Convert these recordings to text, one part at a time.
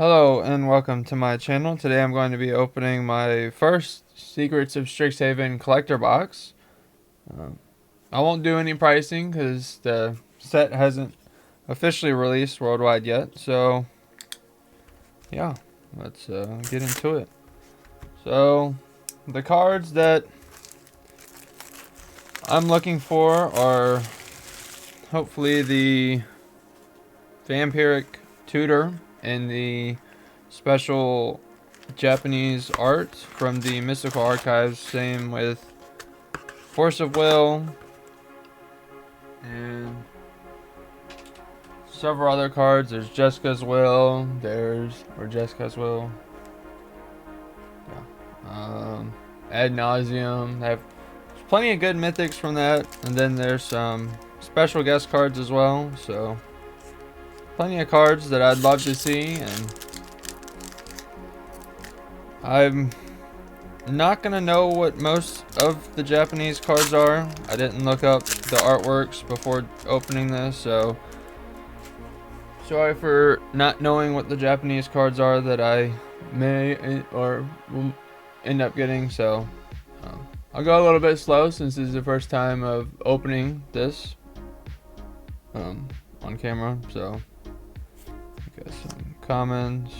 Hello and welcome to my channel. Today I'm going to be opening my first Secrets of Strixhaven collector box. I won't do any pricing because the set hasn't officially released worldwide yet. So yeah, let's get into it. So the cards that I'm looking for are hopefully the Vampiric Tutor and the special Japanese art from the Mystical Archives. Same with Force of Will and several other cards. There's Jessica's Will. Jessica's Will. Yeah. Ad Nauseum. I have plenty of good mythics from that, and then there's some special guest cards as well. So plenty of cards that I'd love to see, and I'm not gonna know what most of the Japanese cards are. I didn't look up the artworks before opening this, so sorry for not knowing what the Japanese cards are that I may or will end up getting. So I'll go a little bit slow since this is the first time of opening this on camera. So I got some commons.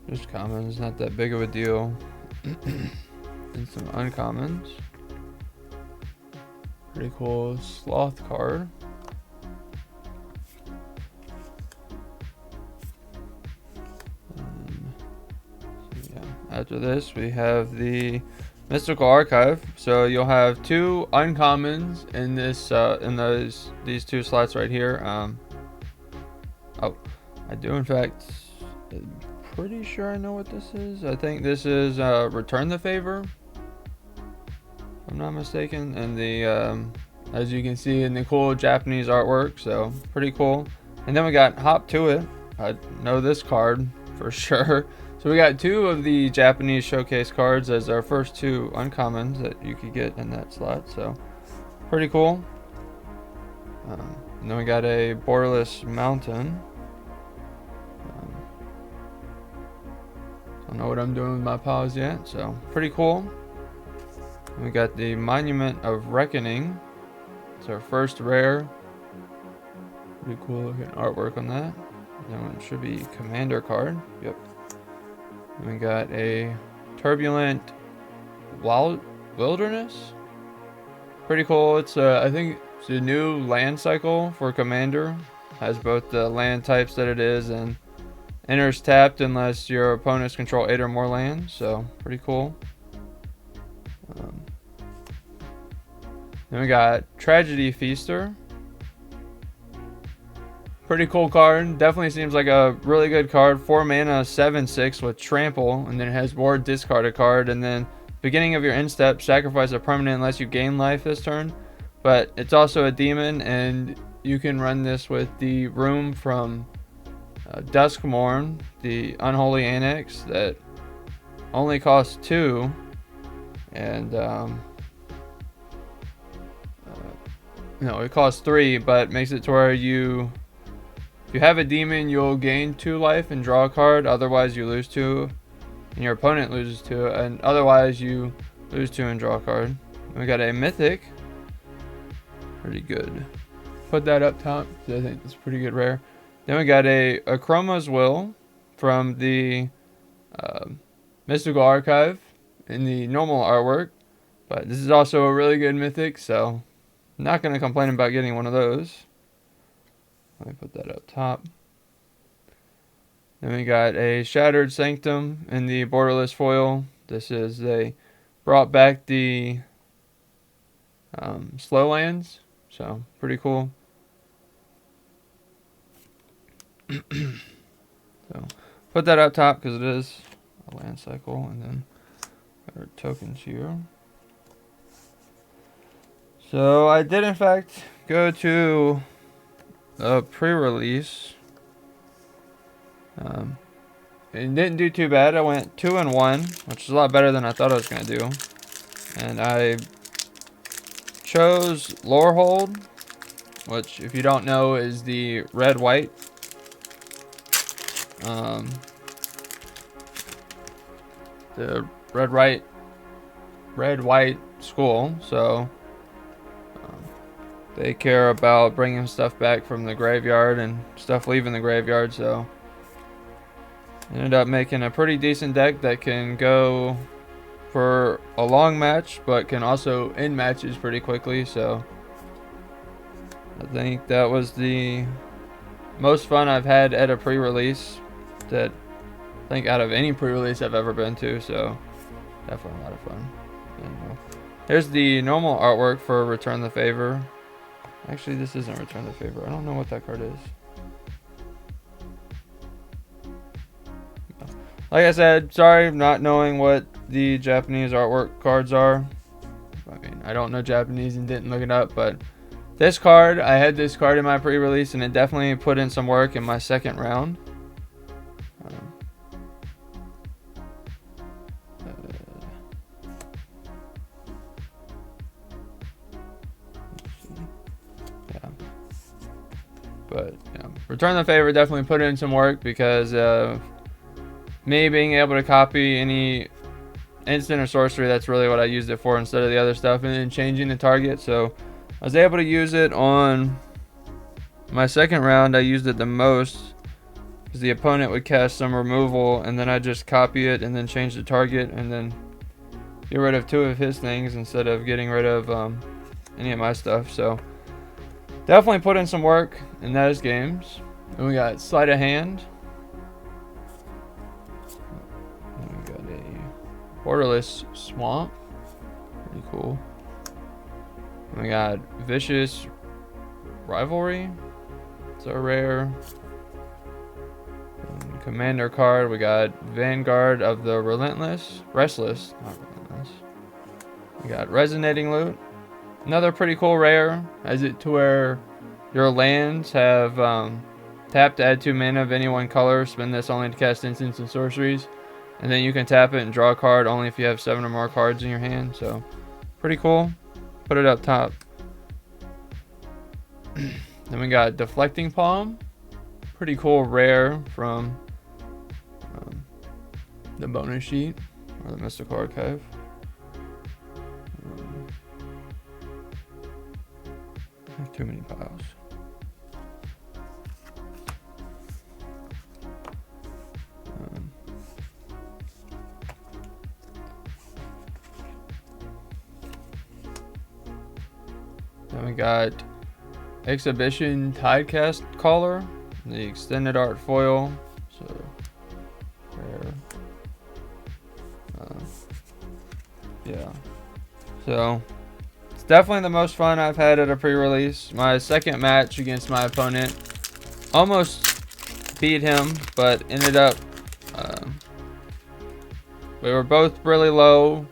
Just commons, not that big of a deal. And some uncommons. Pretty cool sloth card. So yeah. After this, we have the Mystical Archive. So you'll have two uncommons in this, these two slots right here. Oh, I do in fact. Pretty sure I know what this is. I think this is Return the Favor, if I'm not mistaken, and the as you can see in the cool Japanese artwork, so pretty cool. And then we got Hop to It. I know this card for sure. So we got two of the Japanese showcase cards as our first two uncommons that you could get in that slot, so pretty cool. And then we got a Borderless Mountain. Don't know what I'm doing with my paws yet, so pretty cool. And we got the Monument of Reckoning. It's our first rare. Pretty cool looking artwork on that. Then it should be Commander card. Yep. And we got a Turbulent Wilderness. Pretty cool. It's I think it's a new land cycle for Commander. Has both the land types that it is and enters tapped unless your opponents control 8 or more lands, so pretty cool. Then we got Tragedy Feaster. Pretty cool card. Definitely seems like a really good card. 4 mana, 7/6 with trample, and then it has board discard a card, and then beginning of your end step, sacrifice a permanent unless you gain life this turn. But it's also a demon, and you can run this with the room from Duskmourn, the Unholy Annex, that only costs 2, and no, it costs 3, but makes it to where if you have a demon, you'll gain 2 life and draw a card. Otherwise, you lose 2, and your opponent loses 2, and otherwise you lose 2 and draw a card. And we got a Mythic, pretty good. Put that up top because I think it's pretty good rare. Then we got a Chroma's Will from the Mystical Archive in the normal artwork. But this is also a really good mythic, so I'm not going to complain about getting one of those. Let me put that up top. Then we got a Shattered Sanctum in the Borderless foil. This is, they brought back the slow lands, so pretty cool. So put that up top because it is a land cycle, and then our tokens here. So I did in fact go to a pre-release. It didn't do too bad. I went 2-1, which is a lot better than I thought I was gonna do. And I chose Lorehold, which if you don't know is the red-white the red white school, so they care about bringing stuff back from the graveyard and stuff leaving the graveyard. So ended up making a pretty decent deck that can go for a long match, but can also end matches pretty quickly. So I think that was the most fun I've had at a pre-release, that I think out of any pre-release I've ever been to. So definitely a lot of fun. And here's the normal artwork for Return the Favor. Actually, this isn't Return the Favor. I don't know what that card is. Like I said, sorry not knowing what the Japanese artwork cards are. I mean, I don't know Japanese and didn't look it up, but this card, I had this card in my pre-release and it definitely put in some work in my second round. But yeah, Return the Favor definitely put in some work, because me being able to copy any instant or sorcery, that's really what I used it for instead of the other stuff, and then changing the target. So I was able to use it on my second round. I used it the most because the opponent would cast some removal, and then I just copy it and then change the target and then get rid of 2 of his things instead of getting rid of any of my stuff. So definitely put in some work in those games. And we got Sleight of Hand. And we got a Borderless Swamp. Pretty cool. And we got Vicious Rivalry. It's a rare. And Commander card. We got Vanguard of the Restless. Not Relentless. We got Resonating Loot. Another pretty cool rare, as it to where your lands have tap to add 2 mana of any one color. Spend this only to cast instants and sorceries, and then you can tap it and draw a card only if you have 7 or more cards in your hand. So pretty cool. Put it up top. Then we got Deflecting Palm. Pretty cool rare from the bonus sheet or the Mystical Archive. Too many piles. Then we got Exhibition Tidecast Caller, the extended art foil. So rare. Yeah. So definitely the most fun I've had at a pre-release. My second match against my opponent, almost beat him, but ended up we were both really low.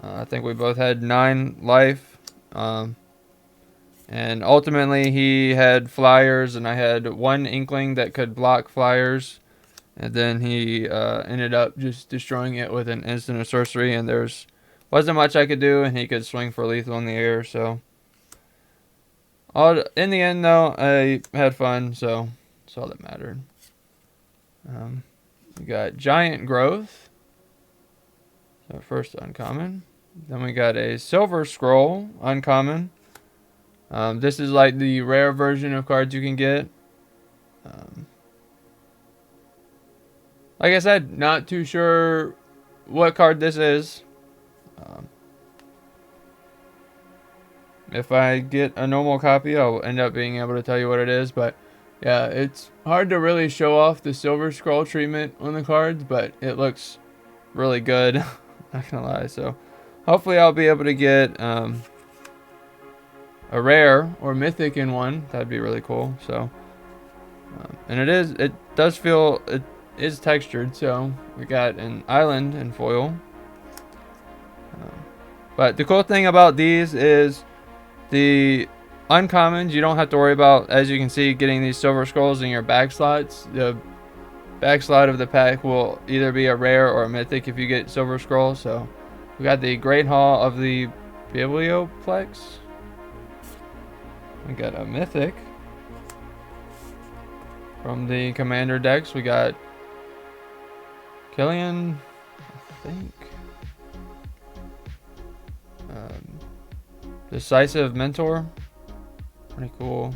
I think we both had 9 life, and ultimately he had flyers and I had 1 inkling that could block flyers, and then he ended up just destroying it with an instant or sorcery, and there's wasn't much I could do, and he could swing for lethal in the air. So in the end, though, I had fun, so that's all that mattered. We got Giant Growth, so first uncommon. Then we got a Silver Scroll uncommon. This is like the rare version of cards you can get. Like I said, not too sure what card this is. If I get a normal copy, I'll end up being able to tell you what it is. But yeah, it's hard to really show off the Silver Scroll treatment on the cards, but it looks really good. Not gonna lie. So hopefully I'll be able to get a rare or mythic in one. That'd be really cool. So and it does feel, it is textured. So we got an island in foil. But the cool thing about these is the uncommons, you don't have to worry about, as you can see, getting these Silver Scrolls in your back slots. The back slot of the pack will either be a rare or a mythic if you get Silver Scroll. So we got the Great Hall of the Biblioplex. We got a mythic From the commander decks, we got Killian, I think. Decisive Mentor, pretty cool.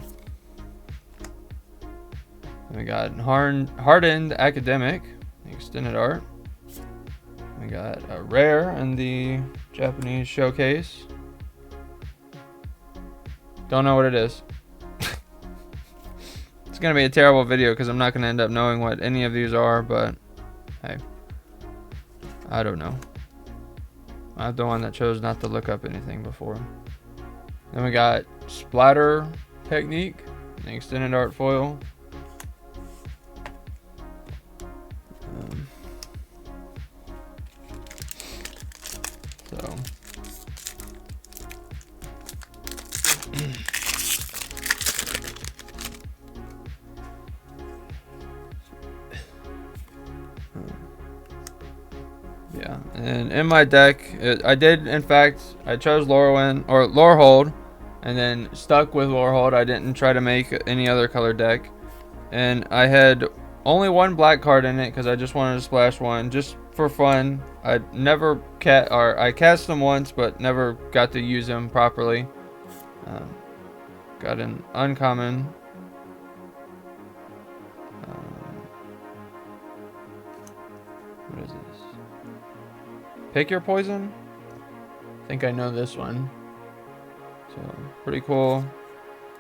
Then we got Hardened Academic, extended art. We got a rare in the Japanese showcase. Don't know what it is. It's gonna be a terrible video because I'm not gonna end up knowing what any of these are, but hey, I don't know. I'm the one that chose not to look up anything before. Then we got Splatter Technique, an extended art foil. Yeah, and in my deck, I chose Lorehold, and then stuck with Lorehold. I didn't try to make any other color deck, and I had only one black card in it because I just wanted to splash one just for fun. I cast them once, but never got to use them properly. Got an uncommon. What is this? Pick Your Poison? I think I know this one. So, pretty cool.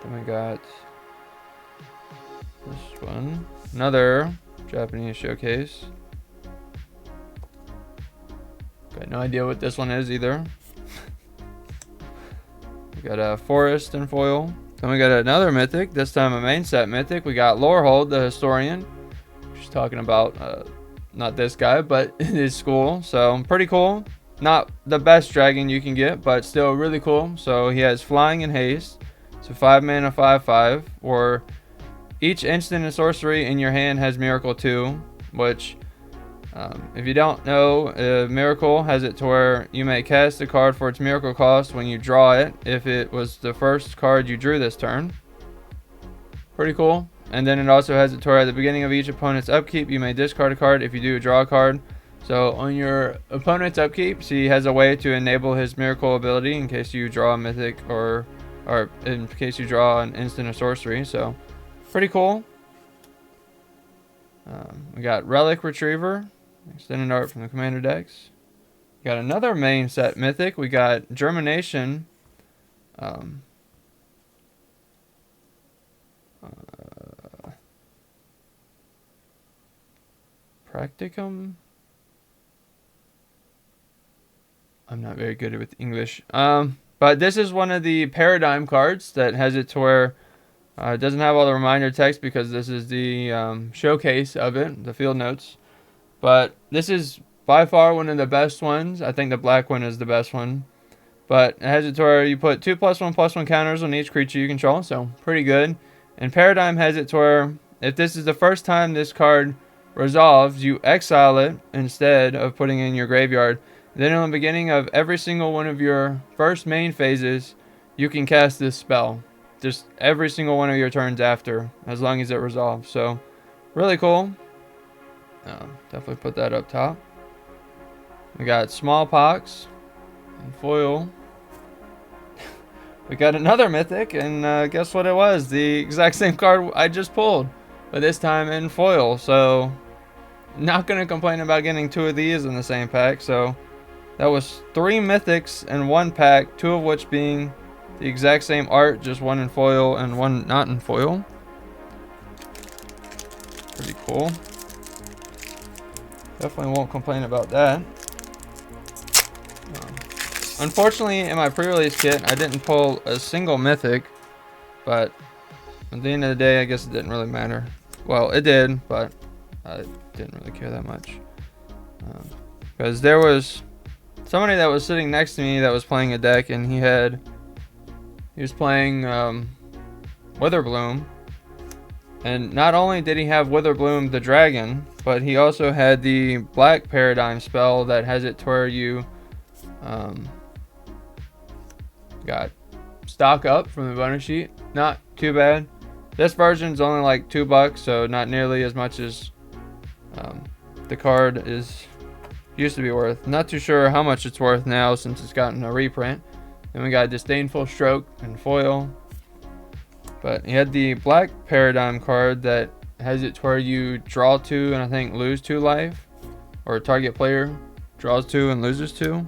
Then we got this one. Another Japanese showcase. Got no idea what this one is either. We got a Forest and foil. Then we got another mythic, this time a main set mythic. We got Lorehold, the Historian. She's talking about not this guy, but his school. So pretty cool. Not the best dragon you can get, but still really cool. So he has flying and haste. So 5 mana, 5/5. Or each instant and sorcery in your hand has Miracle 2, which if you don't know, Miracle has it to where you may cast a card for its Miracle cost when you draw it if it was the first card you drew this turn. Pretty cool. And then it also has it to where at the beginning of each opponent's upkeep, you may discard a card. If you do, draw a card. So on your opponent's upkeep, he has a way to enable his Miracle ability in case you draw a mythic or in case you draw an instant or sorcery. So pretty cool. We got Relic Retriever, extended art from the commander decks. We got another main set mythic. We got Germination. Practicum. I'm not very good with English. But this is one of the paradigm cards that has it to where it doesn't have all the reminder text because this is the showcase of it, the field notes. But this is by far one of the best ones. I think the black one is the best one. But it has it to where you put 2+1/+1 counters on each creature you control, so pretty good. And Paradigm has it to where if this is the first time this card resolves, you exile it instead of putting it in your graveyard. Then in the beginning of every single one of your first main phases, you can cast this spell. Just every single one of your turns after, as long as it resolves. So, really cool. Definitely put that up top. We got Smallpox and foil. We got another mythic, and guess what it was? The exact same card I just pulled, but this time in foil. So, not gonna complain about getting 2 of these in the same pack. So, that was 3 mythics in one pack, 2 of which being the exact same art, just one in foil and one not in foil. Pretty cool. Definitely won't complain about that. Unfortunately, in my pre-release kit, I didn't pull a single mythic, but at the end of the day, I guess it didn't really matter. Well, it did, but I didn't really care that much. Because there was somebody that was sitting next to me that was playing a deck, and he was playing Witherbloom. And not only did he have Witherbloom the dragon, but he also had the black paradigm spell that has it to where you got stock up from the bonus sheet. Not too bad. This version's only like $2, so not nearly as much as the card used to be worth. Not too sure how much it's worth now since it's gotten a reprint. Then we got Disdainful Stroke and foil. But he had the Black Paradigm card that has it to where you draw 2 and I think lose 2 life, or target player draws 2 and loses 2.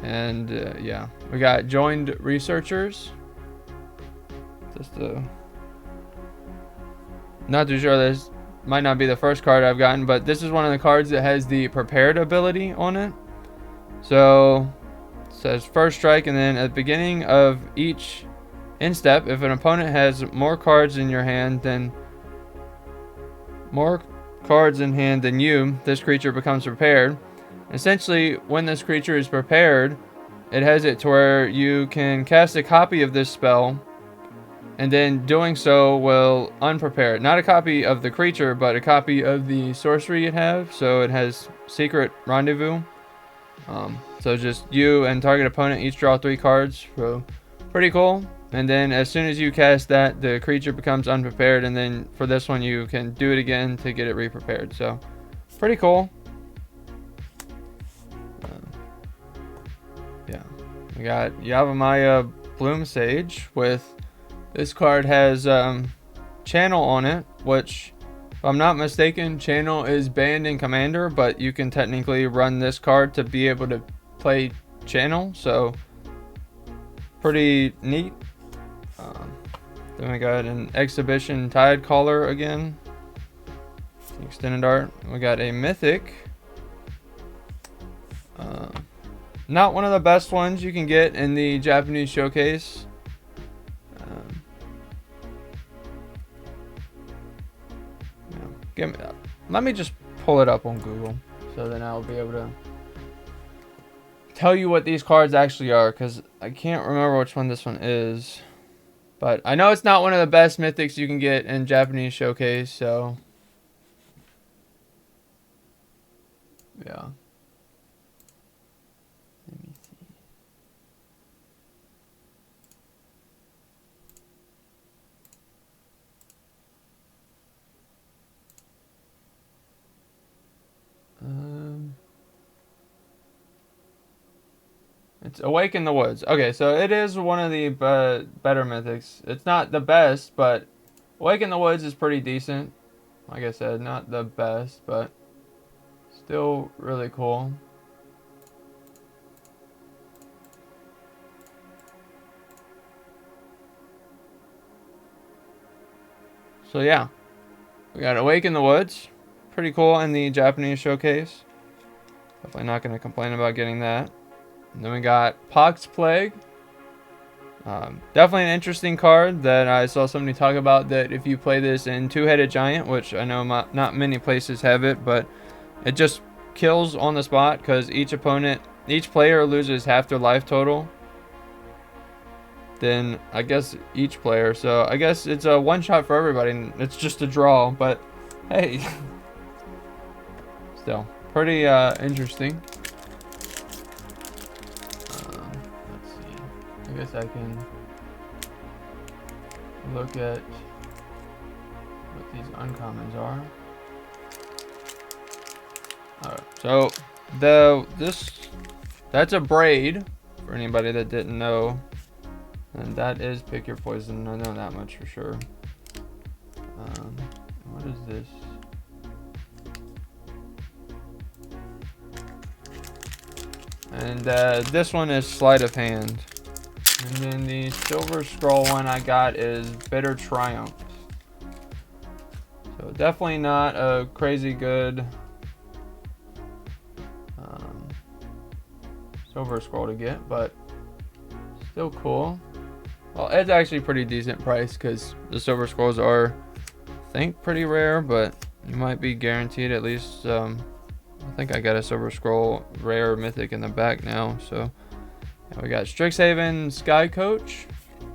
And yeah, we got Joined Researchers. Just not too sure, this might not be the first card I've gotten, but this is one of the cards that has the prepared ability on it. So it says first strike, and then at the beginning of each instep, if an opponent has more cards in hand than you, this creature becomes prepared. Essentially, when this creature is prepared, it has it to where you can cast a copy of this spell, and then doing so will unprepare it. Not a copy of the creature, but a copy of the sorcery it has. So it has Secret Rendezvous. So just you and target opponent each draw 3 cards. So pretty cool. And then as soon as you cast that, the creature becomes unprepared. And then for this one, you can do it again to get it re-prepared. So pretty cool. Yeah. We got Yavimaya Bloom Sage with... This card has Channel on it, which, if I'm not mistaken, Channel is banned in Commander, but you can technically run this card to be able to play Channel, so pretty neat. Then we got an Exhibition Tide Caller again, extended art. We got a Mythic. Not one of the best ones you can get in the Japanese showcase. Let me just pull it up on Google so then I'll be able to tell you what these cards actually are, because I can't remember which one this one is. But I know it's not one of the best mythics you can get in Japanese showcase, so yeah. Let me see. It's Awake in the Woods. Okay, so it is one of the better mythics. It's not the best, but Awake in the Woods is pretty decent. Like I said, not the best, but still really cool. So yeah, we got Awake in the Woods. Pretty cool in the Japanese showcase. Definitely not going to complain about getting that. And then we got Pox Plague. Definitely an interesting card that I saw somebody talk about, that if you play this in Two-Headed Giant, which I know not many places have it, but it just kills on the spot because each player loses half their life total. Then I guess each player, so I guess it's a one-shot for everybody, and it's just a draw, but hey. Still, pretty interesting. Let's see. I guess I can look at what these uncommons are. Alright, so that's a Braid, for anybody that didn't know. And that is Pick Your Poison. I know that much for sure. What is this? And this one is Sleight of Hand. And then the Silver Scroll one I got is Bitter Triumph. So definitely not a crazy good Silver Scroll to get, but still cool. Well, it's actually pretty decent price because the Silver Scrolls are, I think, pretty rare, but you might be guaranteed at least. I think I got a Silver Scroll rare mythic in the back now. So yeah, we got Strixhaven Sky Coach.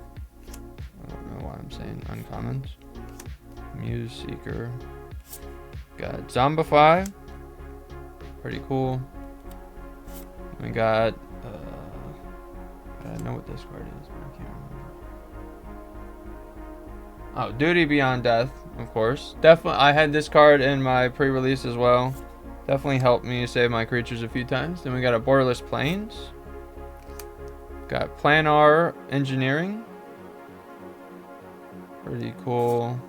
I don't know why I'm saying uncommons. Muse Seeker. Got Zombify. Pretty cool. We got I know what this card is, but I can't remember. Oh, Duty Beyond Death, of course. Definitely, I had this card in my pre-release as well. Definitely helped me save my creatures a few times. Then we got a Borderless Plains. Got Planar Engineering. Pretty cool.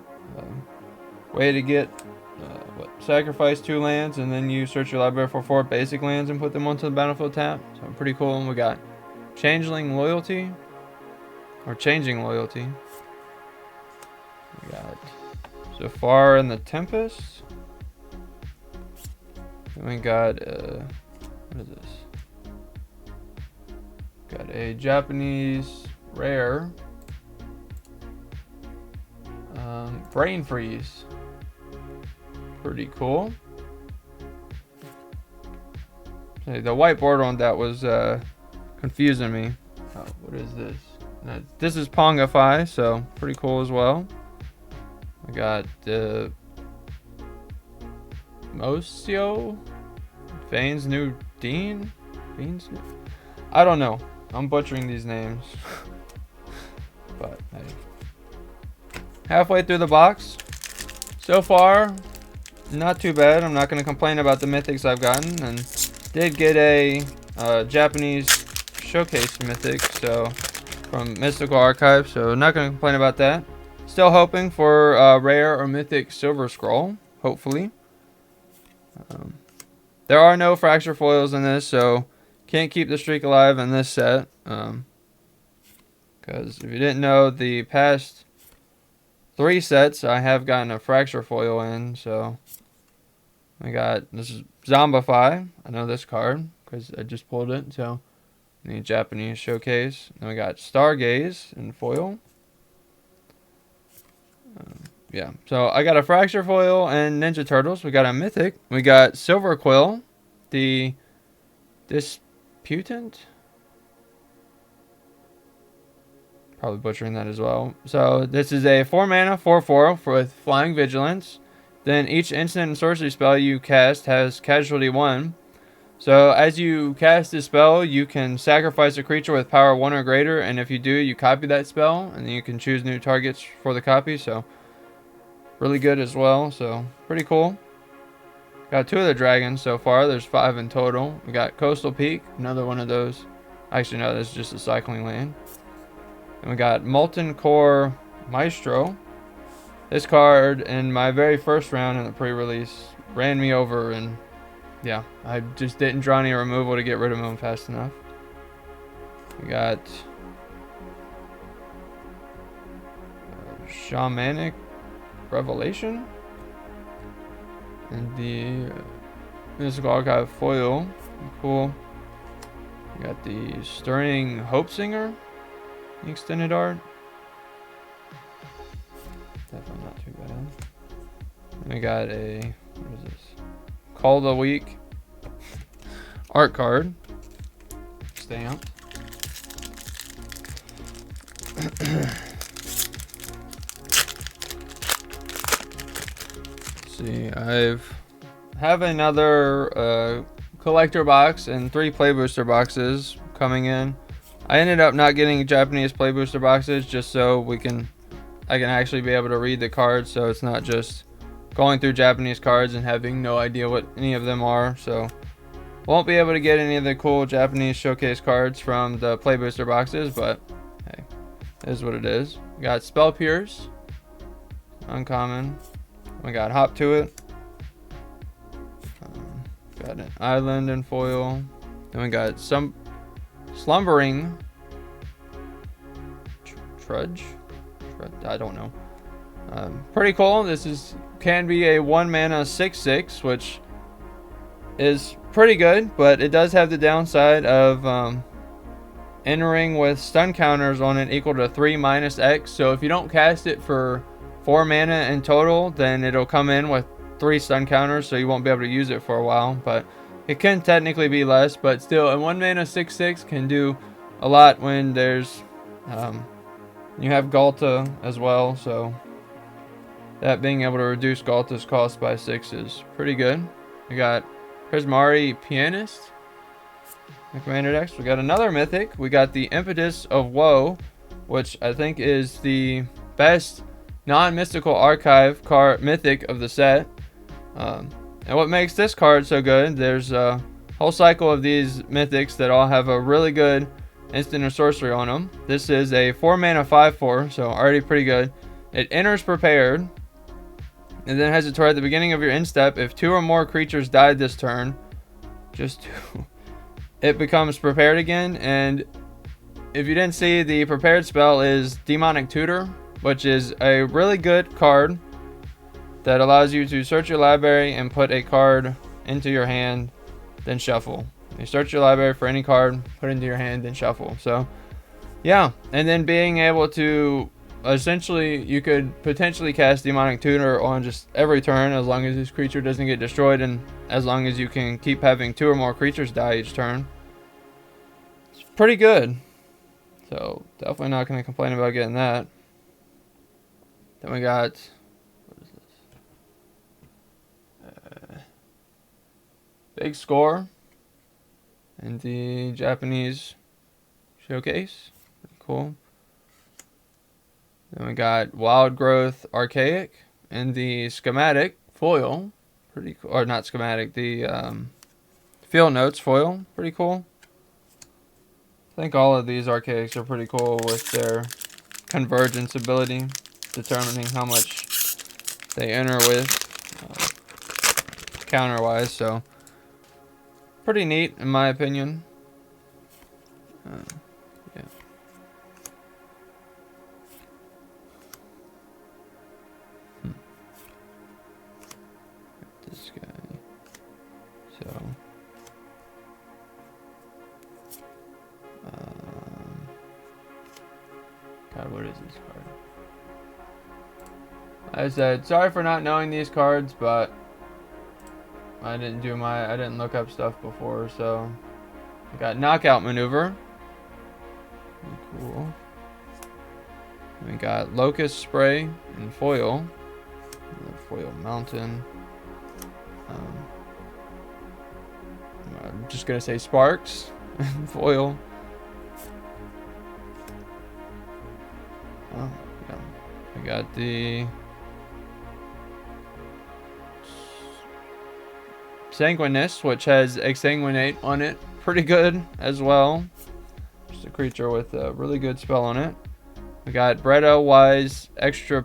Way to get sacrifice 2 lands and then you search your library for 4 basic lands and put them onto the battlefield tap. So pretty cool. And we got Changeling Loyalty. Or Changing Loyalty. We got Zafar and the Tempest. And we got what is this? Got a Japanese rare. Brain Freeze. Pretty cool. Hey, the white border on that was confusing me. Oh, what is this? This is Pongify, so pretty cool as well. I got Mosio, Fane's New Dean, I don't know. I'm butchering these names, but hey. Halfway through the box, so far, not too bad. I'm not going to complain about the mythics I've gotten, and did get a Japanese showcase mythic, so from Mystical Archive, so not going to complain about that. Still hoping for a rare or mythic Silver Scroll, hopefully. There are no fracture foils in this, so can't keep the streak alive in this set. Because if you didn't know, the past 3 sets I have gotten a fracture foil in, so we got this is Zombify. I know this card because I just pulled it, so the Japanese showcase. Then we got Stargaze in foil. Yeah, so I got a fracture foil and Ninja Turtles. We got a mythic. We got Silver Quill, the Disputant. Probably butchering that as well. So this is a 4 mana 4/4 with Flying Vigilance. Then each instant and sorcery spell you cast has casualty 1. So as you cast this spell, you can sacrifice a creature with power 1 or greater, and if you do, you copy that spell, and then you can choose new targets for the copy. So really good as well. So pretty cool. Got 2 of the dragons so far. There's 5 in total. We got Coastal Peak, another one of those. Actually, no, this is just a cycling land. And we got Molten Core Maestro. This card in my very first round in the pre-release ran me over, and yeah, I just didn't draw any removal to get rid of him fast enough. We got Shamanic Revelation and the Mystical Archive foil. Cool. We got the Stirring Hope Singer. Extended art. Definitely not too bad. And we got a, what is this? Call of the Week art card. Stamp. Let's see, have another collector box and 3 play booster boxes coming in. I ended up not getting Japanese play booster boxes just so I can actually be able to read the cards, so it's not just going through Japanese cards and having no idea what any of them are. So won't be able to get any of the cool Japanese showcase cards from the play booster boxes, but hey, it is what it is. We got Spell Pierce, uncommon. We got Hop to It. Got an Island in foil. Then we got some Slumbering Trudge. I don't know. Pretty cool. This can be a 1 mana 6/6, which is pretty good, but it does have the downside of entering with stun counters on it equal to 3 minus X. So if you don't cast it for 4 mana in total, then it'll come in with 3 stun counters, so you won't be able to use it for a while. But it can technically be less, but still, a 1 mana 6/6 can do a lot when there's you have Galta as well, so that being able to reduce Galta's cost by 6 is pretty good. We got Prismari Pianist in Commander decks. We got another mythic. We got the Impetus of Woe, which I think is the best non-mystical archive card mythic of the set. And what makes this card so good, there's a whole cycle of these mythics that all have a really good instant or sorcery on them. This is a 4 mana 5/4, so already pretty good. It enters prepared, and then has it to at the beginning of your end step. If 2 or more creatures died this turn, just 2, it becomes prepared again. And if you didn't see, the prepared spell is Demonic Tutor, which is a really good card that allows you to search your library and put a card into your hand, then shuffle. You search your library for any card, put it into your hand, then shuffle. So yeah, and then being able to essentially, you could potentially cast Demonic Tutor on just every turn as long as this creature doesn't get destroyed, and as long as you can keep having 2 or more creatures die each turn. It's pretty good. So definitely not going to complain about getting that. Then we got, what is this? Big Score in the Japanese showcase. Pretty cool. Then we got Wild Growth Archaic in the schematic foil. Pretty cool. Or not schematic, the field notes foil. Pretty cool. I think all of these archaics are pretty cool with their convergence ability, determining how much they enter with counter-wise. So pretty neat in my opinion. Yeah. This guy. So God, what is this card? I said, sorry for not knowing these cards, but I didn't look up stuff before, so I got Knockout Maneuver. Cool. We got Locust Spray and foil. Another foil mountain. I'm just gonna say Sparks and foil. Oh, yeah. We got the Sanguinus, which has Exsanguinate on it. Pretty good as well. Just a creature with a really good spell on it. We got Bretta Wise Extra.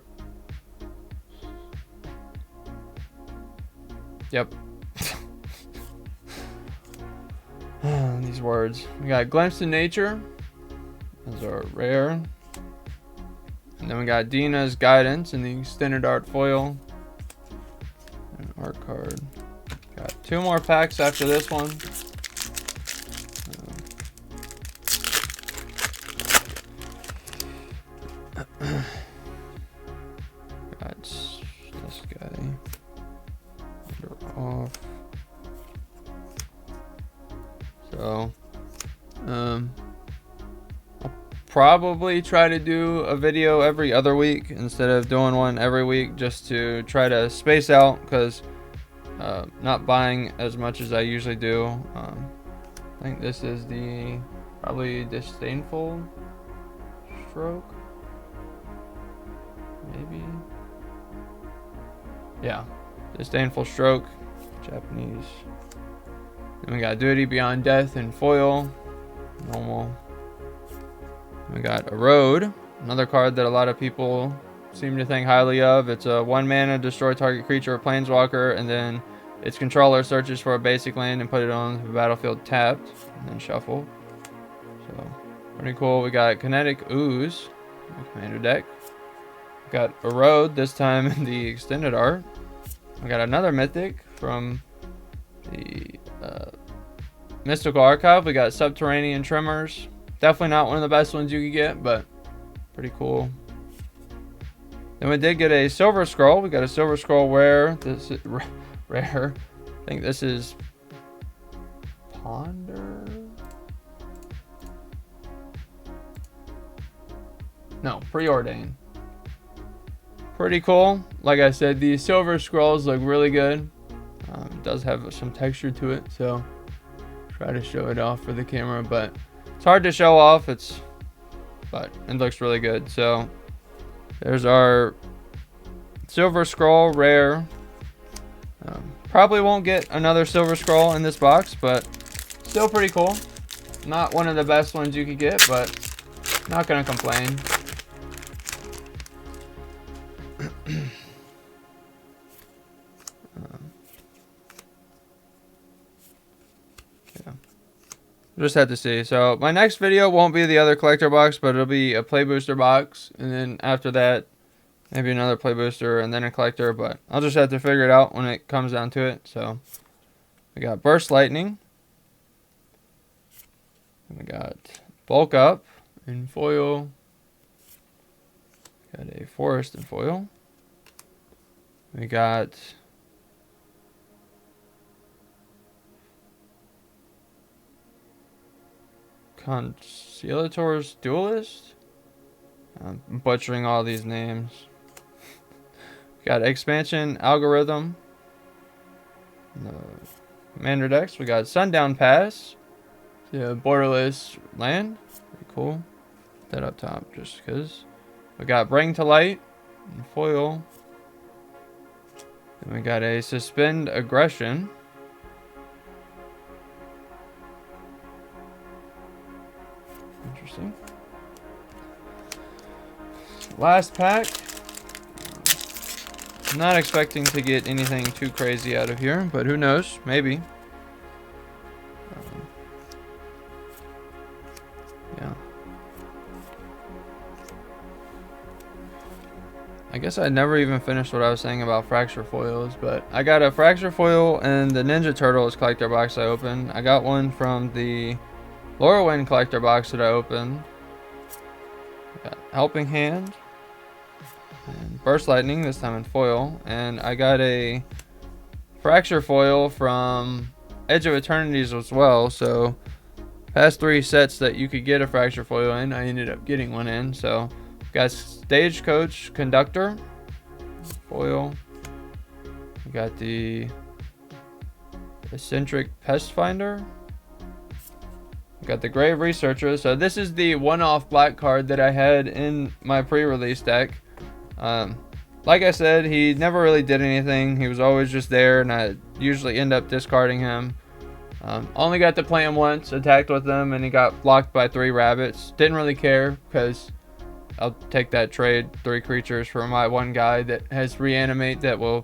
Yep. These words. We got Glimpse in Nature. Those are rare. And then we got Dina's Guidance in the Extended Art foil. An art card. Got 2 more packs after this one. Got this guy. Off. So, I'll probably try to do a video every other week instead of doing one every week, just to try to space out, because not buying as much as I usually do. I think this is the probably Disdainful Stroke, maybe. Yeah, Disdainful Stroke, Japanese. Then we got Duty Beyond Death in foil, normal. We got Erode, another card that a lot of people seem to think highly of. It's a 1 mana, destroy target creature or planeswalker, and then its controller searches for a basic land and put it on the battlefield tapped, and then shuffle. So, pretty cool. We got Kinetic Ooze in the commander deck. We got Erode, this time in the extended art. We got another mythic from the Mystical Archive. We got Subterranean Tremors. Definitely not one of the best ones you could get, but pretty cool. Then we did get a Silver Scroll. We got a Silver Scroll rare. This is rare. I think this is Ponder. No, Preordain. Pretty cool. Like I said, these Silver Scrolls look really good. It does have some texture to it, so try to show it off for the camera, but it's hard to show off. But it looks really good. So there's our Silver Scroll rare. Probably won't get another Silver Scroll in this box, but still pretty cool. Not one of the best ones you could get, but not gonna complain. Yeah. Just had to see. So my next video won't be the other collector box, but it'll be a play booster box, and then after that, maybe another play booster and then a collector. But I'll just have to figure it out when it comes down to it. So we got Burst Lightning. And we got Bulk Up in foil. Got a Forest in foil. We got Concealator's Duelist. I'm butchering all these names. We got Expansion Algorithm. Commander decks. We got Sundown Pass. Yeah, Borderless Land. Pretty cool. Put that up top just because. We got Bring to Light in foil. Then we got a Suspend Aggression. Interesting. Last pack. Not expecting to get anything too crazy out of here, but who knows? Maybe. Yeah. I guess I never even finished what I was saying about Fracture foils, but I got a Fracture foil and the Ninja Turtles collector box I opened. I got one from the Lorwyn collector box that I opened. Got Helping Hand. And Burst Lightning, this time in foil. And I got a Fracture foil from Edge of Eternities as well. So, past 3 sets that you could get a Fracture foil in, I ended up getting one in. So, got Stagecoach Conductor foil. We got the Eccentric Pest Finder. We got the Grave Researcher. So, this is the one-off black card that I had in my pre-release deck. Like I said, he never really did anything. He was always just there, and I usually end up discarding him. Only got to play him once, attacked with him, and he got blocked by 3 rabbits. Didn't really care, because I'll take that trade, 3 creatures for my 1 guy that has Reanimate that will...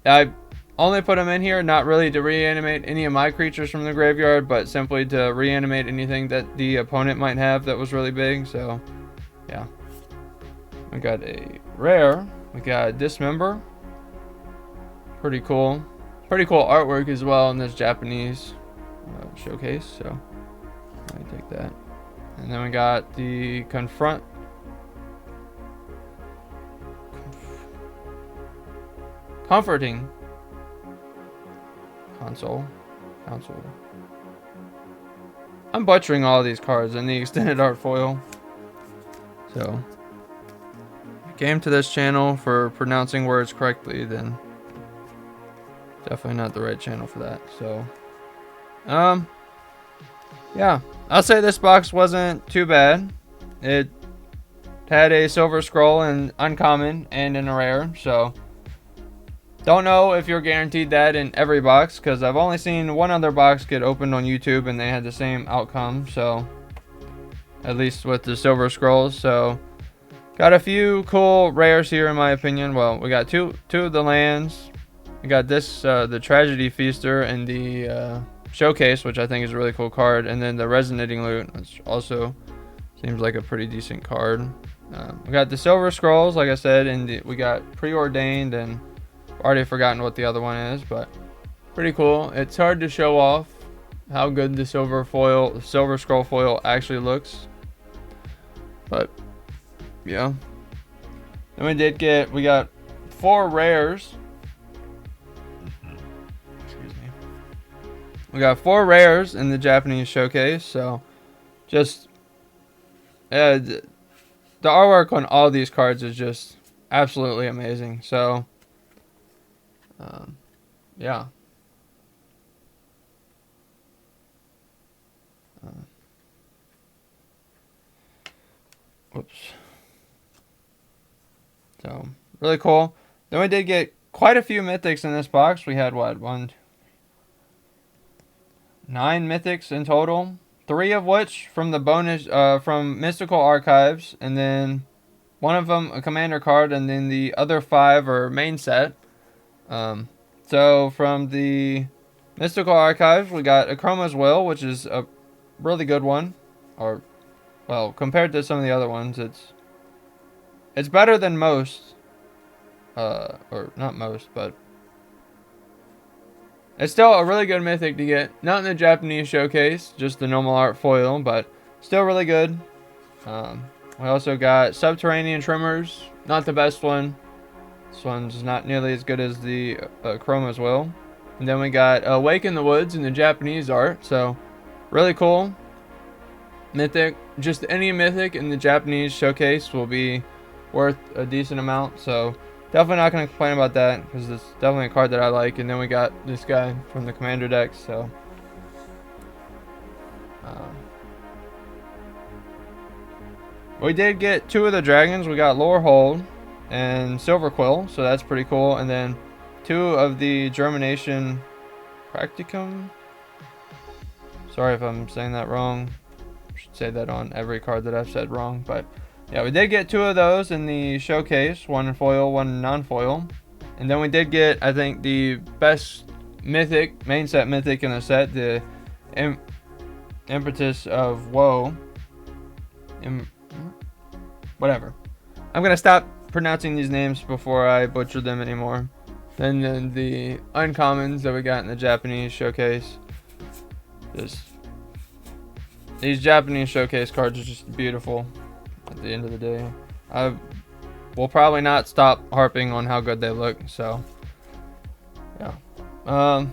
I only put him in here, not really to reanimate any of my creatures from the graveyard, but simply to reanimate anything that the opponent might have that was really big, so yeah. We got a rare. We got Dismember. Pretty cool. Pretty cool artwork as well in this Japanese showcase. So I take that. And then we got the Comforting Console. I'm butchering all of these cards in the extended art foil. So came to this channel for pronouncing words correctly, then definitely not the right channel for that. So yeah, I'll say this box wasn't too bad. It had a Silver Scroll in uncommon and in a rare, so don't know if you're guaranteed that in every box, because I've only seen one other box get opened on YouTube and they had the same outcome, so at least with the Silver Scrolls. So got a few cool rares here in my opinion. Well, we got two of the lands. We got this, the Tragedy Feaster and the Showcase, which I think is a really cool card. And then the Resonating Loot, which also seems like a pretty decent card. We got the Silver Scrolls, like I said, and we got Preordained, and already forgotten what the other one is, but pretty cool. It's hard to show off how good the Silver Scroll foil actually looks. But yeah. Then we got 4 rares. Excuse me. We got 4 rares in the Japanese showcase, so just the artwork on all these cards is just absolutely amazing. So yeah. Whoops. So Really cool. Then we did get quite a few mythics in this box. We had what, 9 mythics in total. 3 of which from the bonus, from Mystical Archives, and then one of them a commander card, and then the other 5 are main set. So from the Mystical Archives, we got Chroma's Will, which is a really good one, or well, compared to some of the other ones, it's better than most, or not most, but it's still a really good mythic to get. Not in the Japanese showcase, just the normal art foil, but still really good. We also got Subterranean Tremors, not the best one. This one's not nearly as good as the Chroma's Will. And then we got Awake in the Woods in the Japanese art, so really cool. Mythic, just any mythic in the Japanese showcase will be worth a decent amount, so definitely not going to complain about that, because it's definitely a card that I like. And then we got this guy from the Commander deck, so we did get 2 of the dragons. We got Lorehold and Silver Quill, so that's pretty cool. And then 2 of the Germination Practicum. Sorry if I'm saying that wrong. I should say that on every card that I've said wrong, but yeah, we did get 2 of those in the showcase, 1 in foil, 1 in non-foil. And then we did get, I think, the best mythic, main set mythic in the set, the Impetus of Woe. Whatever. I'm going to stop pronouncing these names before I butcher them anymore. Then the uncommons that we got in the Japanese showcase. These Japanese showcase cards are just beautiful at the end of the day. I will probably not stop harping on how good they look, so yeah.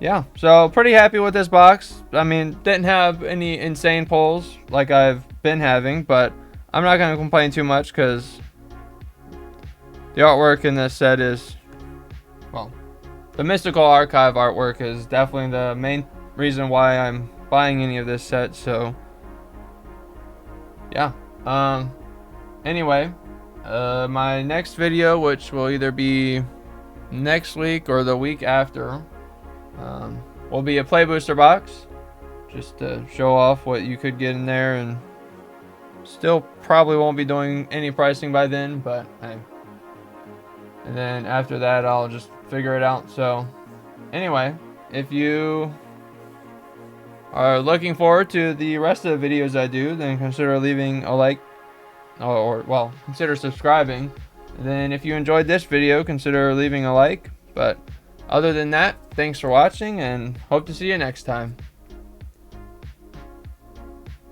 Yeah, so pretty happy with this box. I mean, didn't have any insane pulls like I've been having, but I'm not going to complain too much because the artwork in this set is, well, the Mystical Archive artwork is definitely the main reason why I'm buying any of this set, so yeah. Anyway, my next video, which will either be next week or the week after, will be a play booster box, just to show off what you could get in there, and still probably won't be doing any pricing by then, but hey. And then after that I'll just figure it out. So anyway, if you are looking forward to the rest of the videos I do, then consider leaving a like, or well, consider subscribing. And then if you enjoyed this video, consider leaving a like. But other than that, thanks for watching, and hope to see you next time.